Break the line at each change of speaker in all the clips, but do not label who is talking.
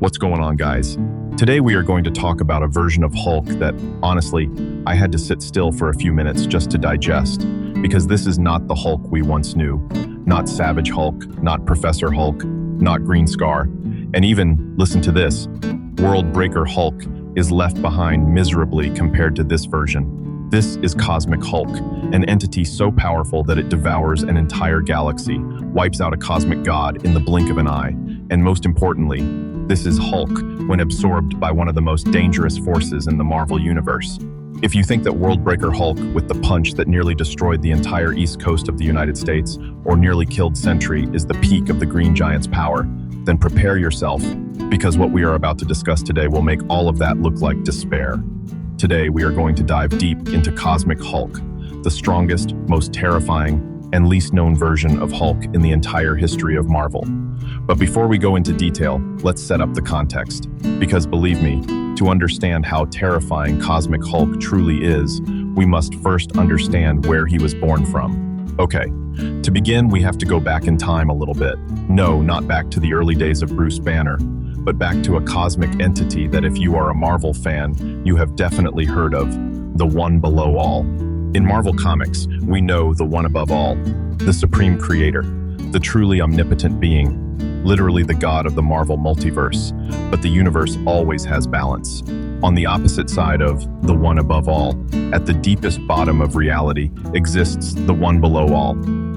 What's going on, guys? Today we are going to talk about a version of Hulk that, honestly, I had to sit still for a few minutes just to digest, because this is not the Hulk we once knew. Not Savage Hulk, not Professor Hulk, not Green Scar, and even, listen to this, Worldbreaker Hulk is left behind miserably compared to this version. This is Cosmic Hulk, an entity so powerful that it devours an entire galaxy, wipes out a cosmic god in the blink of an eye, and most importantly, this is Hulk when absorbed by one of the most dangerous forces in the Marvel Universe. If you think that Worldbreaker Hulk, with the punch that nearly destroyed the entire east coast of the United States, or nearly killed Sentry, is the peak of the Green Giant's power, then prepare yourself, because what we are about to discuss today will make all of that look like despair. Today, we are going to dive deep into Cosmic Hulk, the strongest, most terrifying, and least known version of Hulk in the entire history of Marvel. But before we go into detail, let's set up the context. Because believe me, to understand how terrifying Cosmic Hulk truly is, we must first understand where he was born from. Okay, to begin, we have to go back in time a little bit. No, not back to the early days of Bruce Banner, but back to a cosmic entity that if you are a Marvel fan, you have definitely heard of, the One Below All. In Marvel Comics, we know the One Above All, the Supreme Creator, the truly omnipotent being, literally the god of the Marvel multiverse, but the universe always has balance. On the opposite side of the One Above All, at the deepest bottom of reality, exists the One Below All,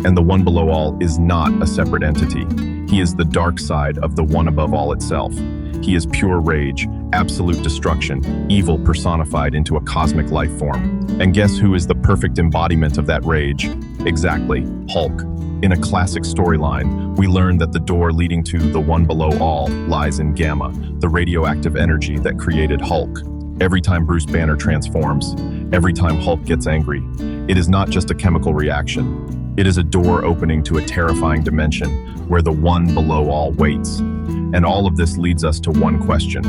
and the One Below All is not a separate entity. He is the dark side of the One Above All itself. He is pure rage, absolute destruction, evil personified into a cosmic life form. And guess who is the perfect embodiment of that rage? Exactly, Hulk. In a classic storyline, we learn that the door leading to the One Below All lies in Gamma, the radioactive energy that created Hulk. Every time Bruce Banner transforms, every time Hulk gets angry, it is not just a chemical reaction. It is a door opening to a terrifying dimension where the One Below All waits. And all of this leads us to one question.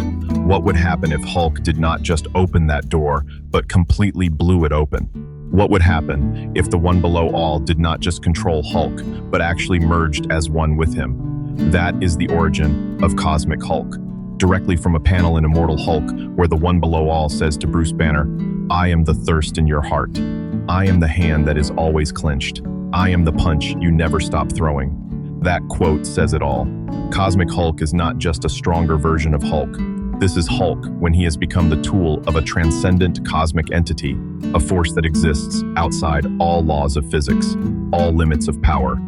What would happen if Hulk did not just open that door, but completely blew it open? What would happen if the One Below All did not just control Hulk, but actually merged as one with him? That is the origin of Cosmic Hulk. Directly from a panel in Immortal Hulk, where the One Below All says to Bruce Banner, "I am the thirst in your heart. I am the hand that is always clenched. I am the punch you never stop throwing." That quote says it all. Cosmic Hulk is not just a stronger version of Hulk. This is Hulk when he has become the tool of a transcendent cosmic entity, a force that exists outside all laws of physics, all limits of power,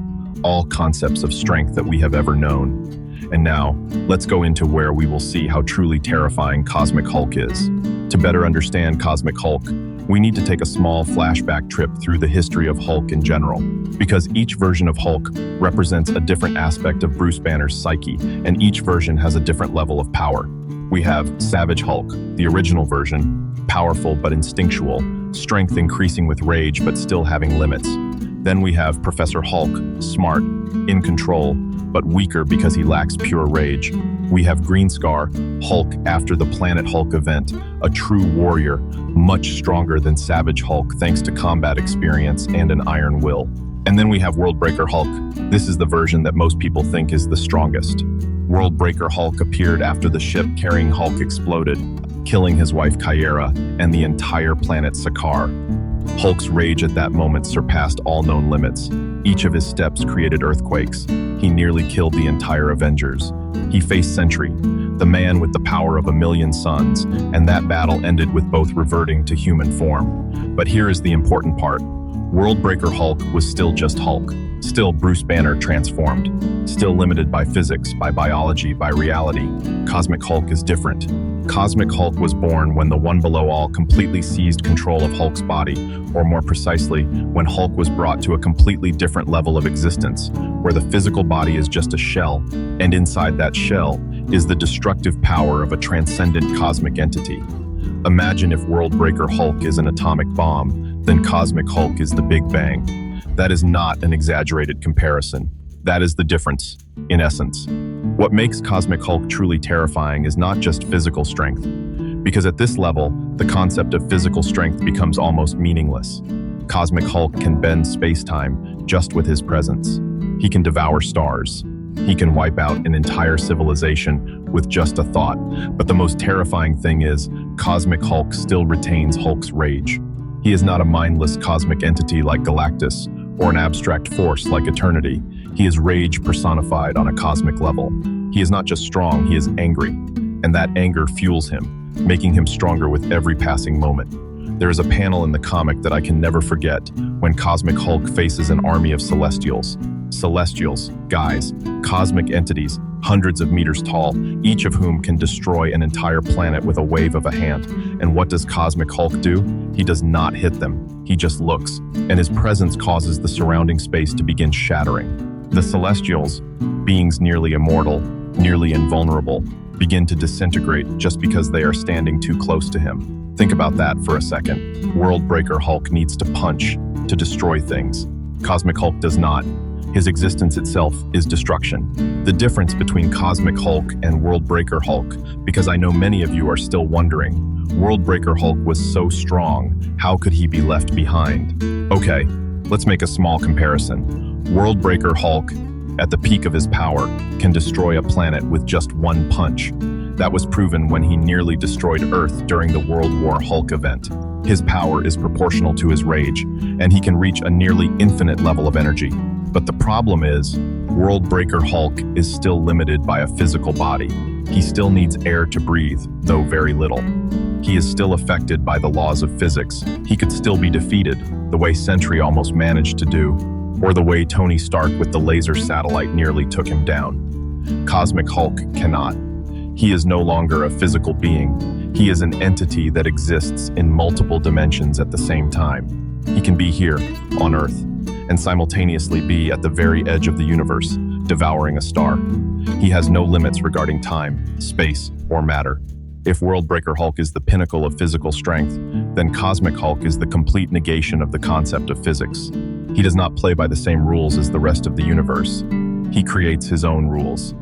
all concepts of strength that we have ever known. And now, let's go into where we will see how truly terrifying Cosmic Hulk is. To better understand Cosmic Hulk, we need to take a small flashback trip through the history of Hulk in general, because each version of Hulk represents a different aspect of Bruce Banner's psyche, and each version has a different level of power. We have Savage Hulk, the original version, powerful but instinctual, strength increasing with rage but still having limits. Then we have Professor Hulk, smart, in control, but weaker because he lacks pure rage. We have Green Scar, Hulk after the Planet Hulk event, a true warrior, much stronger than Savage Hulk thanks to combat experience and an iron will. And then we have Worldbreaker Hulk. This is the version that most people think is the strongest. Worldbreaker Hulk appeared after the ship carrying Hulk exploded, killing his wife Kyera and the entire planet Sakaar. Hulk's rage at that moment surpassed all known limits. Each of his steps created earthquakes. He nearly killed the entire Avengers. He faced Sentry, the man with the power of a million suns, and that battle ended with both reverting to human form. But here is the important part. Worldbreaker Hulk was still just Hulk, still Bruce Banner transformed, still limited by physics, by biology, by reality. Cosmic Hulk is different. Cosmic Hulk was born when the One Below All completely seized control of Hulk's body, or more precisely, when Hulk was brought to a completely different level of existence, where the physical body is just a shell, and inside that shell is the destructive power of a transcendent cosmic entity. Imagine if Worldbreaker Hulk is an atomic bomb, then Cosmic Hulk is the Big Bang. That is not an exaggerated comparison. That is the difference, in essence. What makes Cosmic Hulk truly terrifying is not just physical strength, because at this level, the concept of physical strength becomes almost meaningless. Cosmic Hulk can bend space-time just with his presence. He can devour stars. He can wipe out an entire civilization with just a thought. But the most terrifying thing is, Cosmic Hulk still retains Hulk's rage. He is not a mindless cosmic entity like Galactus, or an abstract force like Eternity. He is rage personified on a cosmic level. He is not just strong, he is angry. And that anger fuels him, making him stronger with every passing moment. There is a panel in the comic that I can never forget when Cosmic Hulk faces an army of Celestials. Celestials, guys, cosmic entities, hundreds of meters tall, each of whom can destroy an entire planet with a wave of a hand. And what does Cosmic Hulk do? He does not hit them. He just looks, and his presence causes the surrounding space to begin shattering. The Celestials, beings nearly immortal, nearly invulnerable, begin to disintegrate just because they are standing too close to him. Think about that for a second. Worldbreaker Hulk needs to punch to destroy things. Cosmic Hulk does not. His existence itself is destruction. The difference between Cosmic Hulk and Worldbreaker Hulk, because I know many of you are still wondering, Worldbreaker Hulk was so strong, how could he be left behind? Okay, let's make a small comparison. Worldbreaker Hulk, at the peak of his power, can destroy a planet with just one punch. That was proven when he nearly destroyed Earth during the World War Hulk event. His power is proportional to his rage, and he can reach a nearly infinite level of energy. But the problem is, Worldbreaker Hulk is still limited by a physical body. He still needs air to breathe, though very little. He is still affected by the laws of physics. He could still be defeated, the way Sentry almost managed to do, or the way Tony Stark with the laser satellite nearly took him down. Cosmic Hulk cannot. He is no longer a physical being. He is an entity that exists in multiple dimensions at the same time. He can be here, on Earth, and simultaneously be at the very edge of the universe, devouring a star. He has no limits regarding time, space, or matter. If Worldbreaker Hulk is the pinnacle of physical strength, then Cosmic Hulk is the complete negation of the concept of physics. He does not play by the same rules as the rest of the universe. He creates his own rules.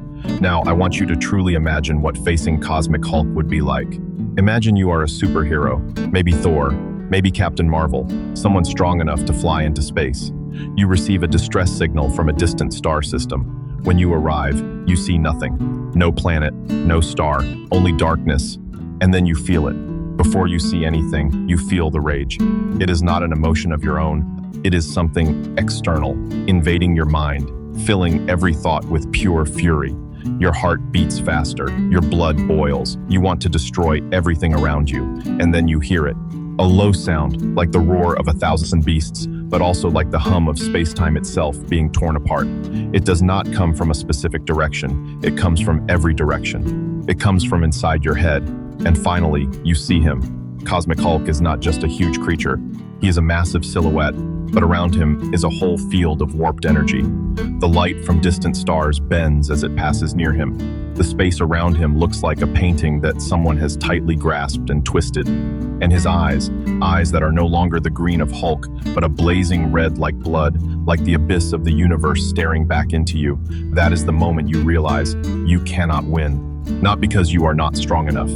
Now, I want you to truly imagine what facing Cosmic Hulk would be like. Imagine you are a superhero, maybe Thor, maybe Captain Marvel, someone strong enough to fly into space. You receive a distress signal from a distant star system. When you arrive, you see nothing. No planet, no star, only darkness, and then you feel it. Before you see anything, you feel the rage. It is not an emotion of your own. It is something external, invading your mind, filling every thought with pure fury. Your heart beats faster, your blood boils, you want to destroy everything around you, and then you hear it. A low sound, like the roar of 1,000 beasts, but also like the hum of space-time itself being torn apart. It does not come from a specific direction, it comes from every direction. It comes from inside your head, and finally, you see him. Cosmic Hulk is not just a huge creature, he is a massive silhouette, but around him is a whole field of warped energy. The light from distant stars bends as it passes near him. The space around him looks like a painting that someone has tightly grasped and twisted. And his eyes that are no longer the green of Hulk, but a blazing red like blood, like the abyss of the universe staring back into you. That is the moment you realize you cannot win. Not because you are not strong enough,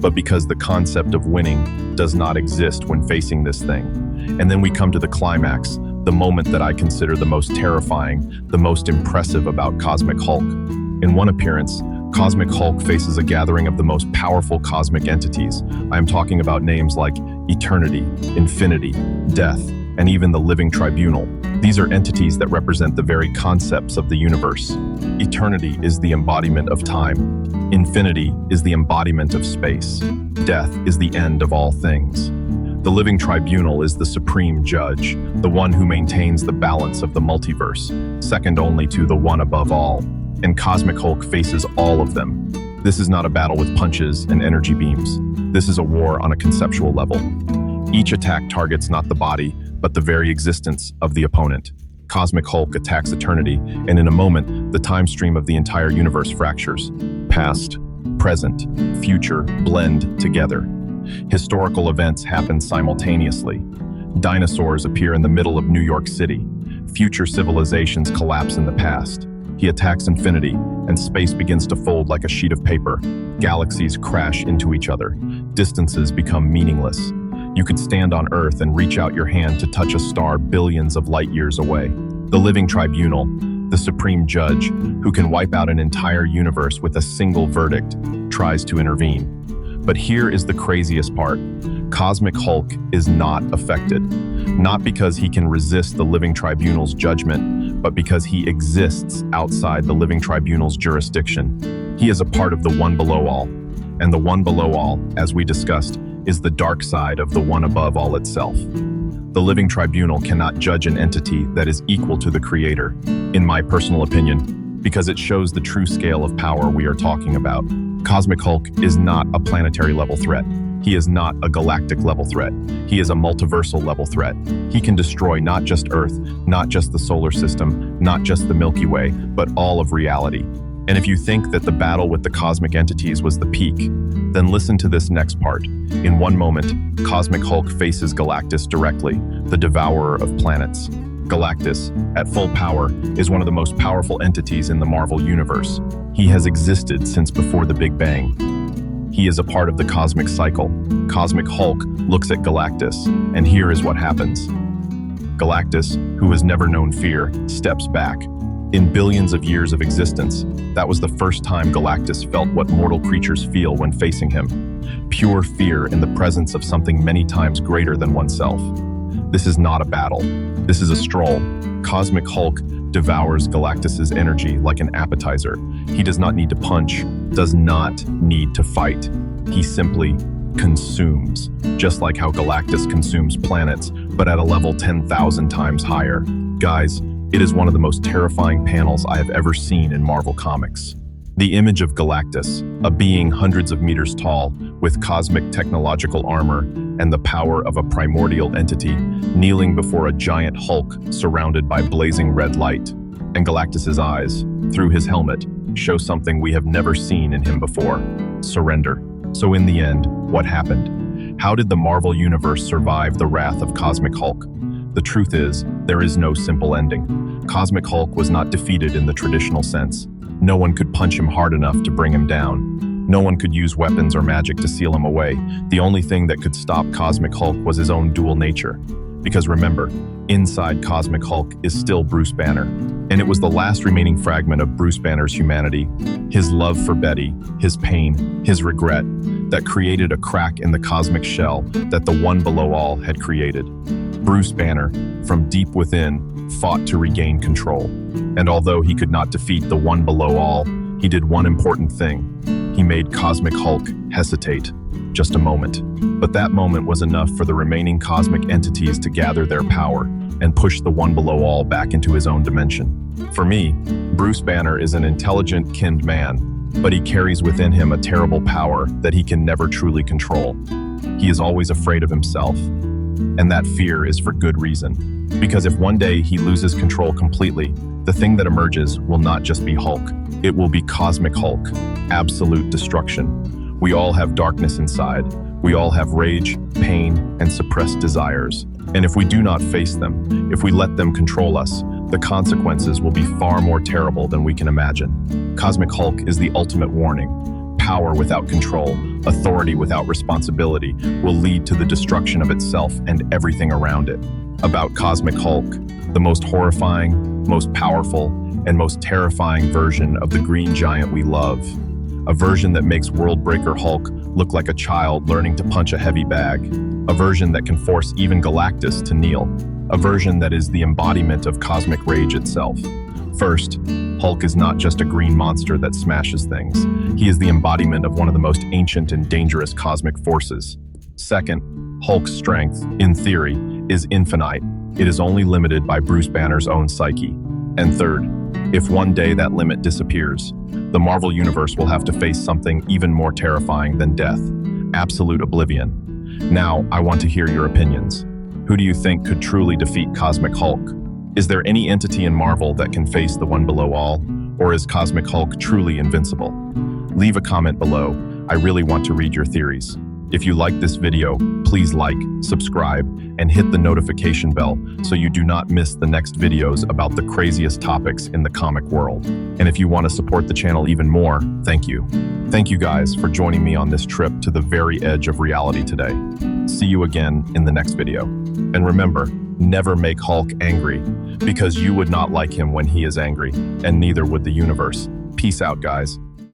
but because the concept of winning does not exist when facing this thing. And then we come to the climax, the moment that I consider the most terrifying, the most impressive about Cosmic Hulk. In one appearance, Cosmic Hulk faces a gathering of the most powerful cosmic entities. I am talking about names like Eternity, Infinity, Death, and even the Living Tribunal. These are entities that represent the very concepts of the universe. Eternity is the embodiment of time. Infinity is the embodiment of space. Death is the end of all things. The Living Tribunal is the supreme judge, the one who maintains the balance of the multiverse, second only to the one above all. And Cosmic Hulk faces all of them. This is not a battle with punches and energy beams. This is a war on a conceptual level. Each attack targets not the body, but the very existence of the opponent. Cosmic Hulk attacks Eternity, and in a moment, the time stream of the entire universe fractures. Past, present, future blend together. Historical events happen simultaneously. Dinosaurs appear in the middle of New York City. Future civilizations collapse in the past. He attacks Infinity, and space begins to fold like a sheet of paper. Galaxies crash into each other. Distances become meaningless. You could stand on Earth and reach out your hand to touch a star billions of light years away. The Living Tribunal, the supreme judge, who can wipe out an entire universe with a single verdict, tries to intervene. But here is the craziest part. Cosmic Hulk is not affected. Not because he can resist the Living Tribunal's judgment, but because he exists outside the Living Tribunal's jurisdiction. He is a part of the One Below All. And the One Below All, as we discussed, is the dark side of the One Above All itself. The Living Tribunal cannot judge an entity that is equal to the Creator, in my personal opinion, because it shows the true scale of power we are talking about. Cosmic Hulk is not a planetary level threat. He is not a galactic level threat. He is a multiversal level threat. He can destroy not just Earth, not just the solar system, not just the Milky Way, but all of reality. And if you think that the battle with the cosmic entities was the peak, then listen to this next part. In one moment, Cosmic Hulk faces Galactus directly, the devourer of planets. Galactus, at full power, is one of the most powerful entities in the Marvel Universe. He has existed since before the Big Bang. He is a part of the cosmic cycle. Cosmic Hulk looks at Galactus, and here is what happens. Galactus, who has never known fear, steps back. In billions of years of existence, that was the first time Galactus felt what mortal creatures feel when facing him. Pure fear in the presence of something many times greater than oneself. This is not a battle. This is a stroll. Cosmic Hulk devours Galactus's energy like an appetizer. He does not need to punch, does not need to fight. He simply consumes, just like how Galactus consumes planets, but at a level 10,000 times higher. Guys, it is one of the most terrifying panels I have ever seen in Marvel Comics. The image of Galactus, a being hundreds of meters tall, with cosmic technological armor and the power of a primordial entity, kneeling before a giant Hulk surrounded by blazing red light. And Galactus's eyes, through his helmet, show something we have never seen in him before: surrender. So in the end, what happened? How did the Marvel Universe survive the wrath of Cosmic Hulk? The truth is, there is no simple ending. Cosmic Hulk was not defeated in the traditional sense. No one could punch him hard enough to bring him down. No one could use weapons or magic to seal him away. The only thing that could stop Cosmic Hulk was his own dual nature. Because remember, inside Cosmic Hulk is still Bruce Banner. And it was the last remaining fragment of Bruce Banner's humanity, his love for Betty, his pain, his regret, that created a crack in the cosmic shell that the One Below All had created. Bruce Banner, from deep within, fought to regain control. And although he could not defeat the One Below All, he did one important thing. He made Cosmic Hulk hesitate. Just a moment. But that moment was enough for the remaining cosmic entities to gather their power and push the One Below All back into his own dimension. For me, Bruce Banner is an intelligent, kind man, but he carries within him a terrible power that he can never truly control. He is always afraid of himself. And that fear is for good reason. Because if one day he loses control completely, the thing that emerges will not just be Hulk. It will be Cosmic Hulk, absolute destruction. We all have darkness inside. We all have rage, pain, and suppressed desires. And if we do not face them, if we let them control us, the consequences will be far more terrible than we can imagine. Cosmic Hulk is the ultimate warning. Power without control, authority without responsibility, will lead to the destruction of itself and everything around it. About Cosmic Hulk, the most horrifying, most powerful, and most terrifying version of the green giant we love. A version that makes Worldbreaker Hulk look like a child learning to punch a heavy bag. A version that can force even Galactus to kneel. A version that is the embodiment of cosmic rage itself. First, Hulk is not just a green monster that smashes things. He is the embodiment of one of the most ancient and dangerous cosmic forces. Second, Hulk's strength, in theory, is infinite. It is only limited by Bruce Banner's own psyche. And third, if one day that limit disappears, the Marvel Universe will have to face something even more terrifying than death: absolute oblivion. Now, I want to hear your opinions. Who do you think could truly defeat Cosmic Hulk? Is there any entity in Marvel that can face the One Below All? Or is Cosmic Hulk truly invincible? Leave a comment below. I really want to read your theories. If you like this video, please like, subscribe, and hit the notification bell so you do not miss the next videos about the craziest topics in the comic world. And if you want to support the channel even more, thank you. Thank you guys for joining me on this trip to the very edge of reality today. See you again in the next video. And remember, Never make Hulk angry, because you would not like him when he is angry, and neither would the universe. Peace out, guys.